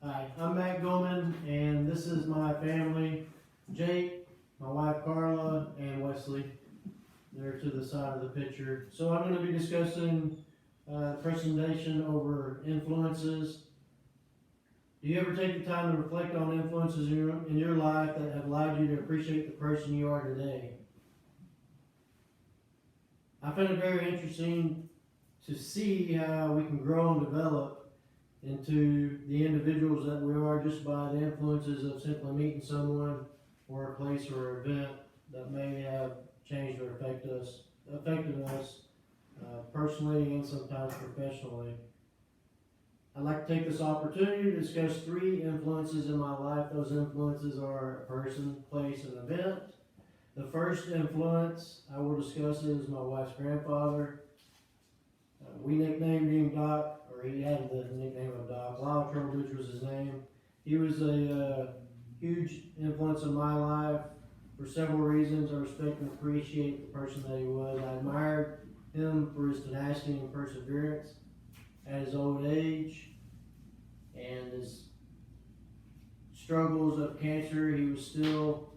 Hi, I'm Matt Goldman, and this is my family, Jake, my wife Carla, and Wesley. They're to the side of the picture. So I'm going to be discussing presentation over influences. Do you ever take the time to reflect on influences in your life that have allowed you to appreciate the person you are today? I find it very interesting to see how we can grow and develop into the individuals that we are just by the influences of simply meeting someone or a place or event that may have changed or affected us personally and sometimes professionally. I'd like to take this opportunity to discuss 3 influences in my life. Those influences are a person, place, and event. The first influence I will discuss is my wife's grandfather. We nicknamed him Doc, or he had the nickname of Doc. Lyle Trowbridge was his name. He was a huge influence in my life for several reasons. I respect and appreciate the person that he was. I admired him for his tenacity and perseverance at his old age and his struggles of cancer. He was still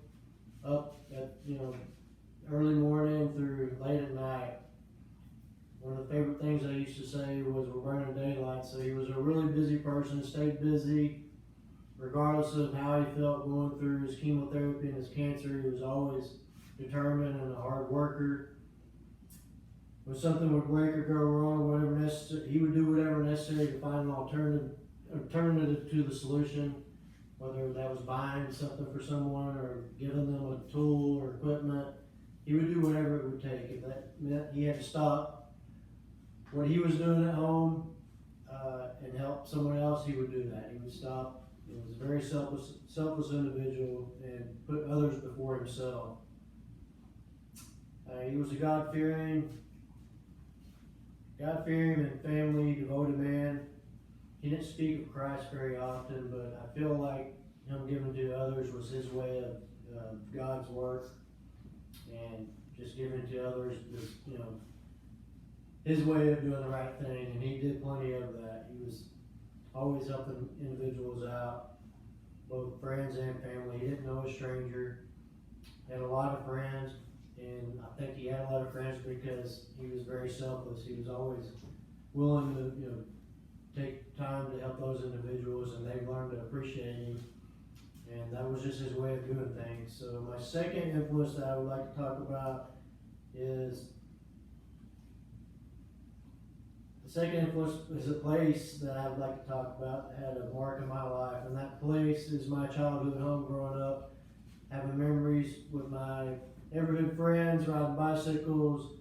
up at early morning through late at night. One of the favorite things I used to say was we're burning daylight. So he was a really busy person, stayed busy regardless of how he felt going through his chemotherapy and his cancer. He was always determined and a hard worker. When something would break or go wrong, whatever necessary, he would do whatever necessary to find an alternative to the solution, whether that was buying something for someone or giving them a tool or equipment. He would do whatever it would take. If that meant he had to stop what he was doing at home and help someone else, he would do that. He would stop. He was a very selfless individual and put others before himself. He was a God-fearing and family-devoted man. He didn't speak of Christ very often, but I feel like him giving to others was his way of God's work, and just giving to others was, his way of doing the right thing, and he did plenty of that. He was always helping individuals out, both friends and family. He didn't know a stranger. He had a lot of friends, and I think he had a lot of friends because he was very selfless. He was always willing to, take time to help those individuals, and they learned to appreciate him. And that was just his way of doing things. So my second influence that I would like to talk about is a place that I would like to talk about that had a mark in my life. And that place is my childhood home growing up, having memories with my neighborhood friends, riding bicycles,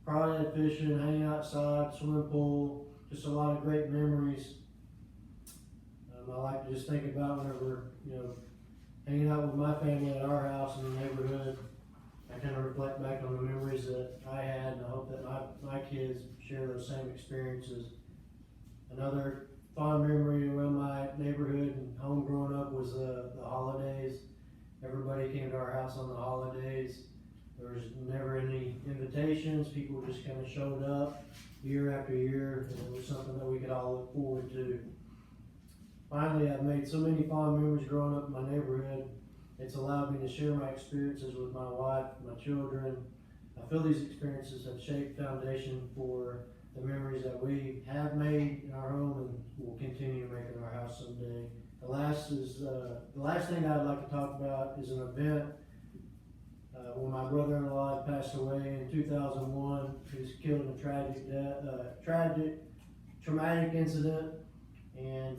crawdad fishing, hanging outside, swimming pool, just a lot of great memories. I like to just think about whenever, hanging out with my family at our house in the neighborhood. I kind of reflect back on the memories that I had, and I hope that my kids share those same experiences. Another fond memory around my neighborhood and home growing up was the holidays. Everybody came to our house on the holidays. There was never any invitations. People just kind of showed up year after year, and it was something that we could all look forward to. Finally, I've made so many fond memories growing up in my neighborhood. It's allowed me to share my experiences with my wife, my children. I feel these experiences have shaped the foundation for the memories that we have made in our home and will continue to make in our house someday. The last thing I'd like to talk about is an event when my brother-in-law passed away in 2001. He was killed in a traumatic incident, and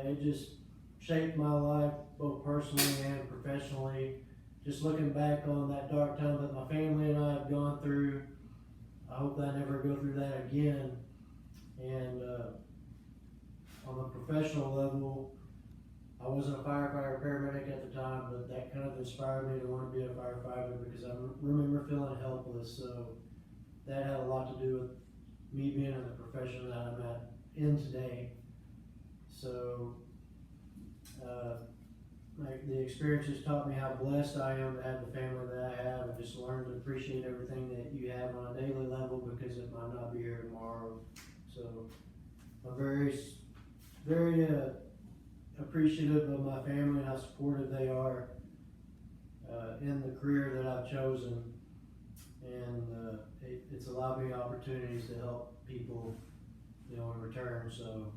it just shaped my life both personally and professionally. Just looking back on that dark time that my family and I have gone through, I hope that I never go through that again. And on a professional level, I wasn't a firefighter or paramedic at the time, but that kind of inspired me to want to be a firefighter because I remember feeling helpless. So that had a lot to do with me being in the profession that I'm in today. So the experiences taught me how blessed I am to have the family that I have, and just learned to appreciate everything that you have on a daily level because it might not be here tomorrow. So I'm very appreciative of my family and how supportive they are in the career that I've chosen, and it's allowed me opportunities to help people, in return. So,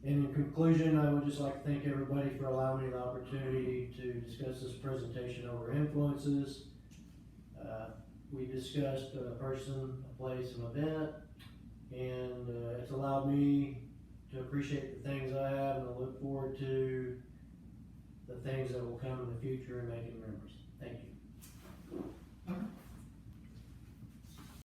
and in conclusion, I would just like to thank everybody for allowing me the opportunity to discuss this presentation over influences. We discussed a person, a place, an event, and it's allowed me to appreciate the things I have, and I look forward to the things that will come in the future and making memories. Thank you.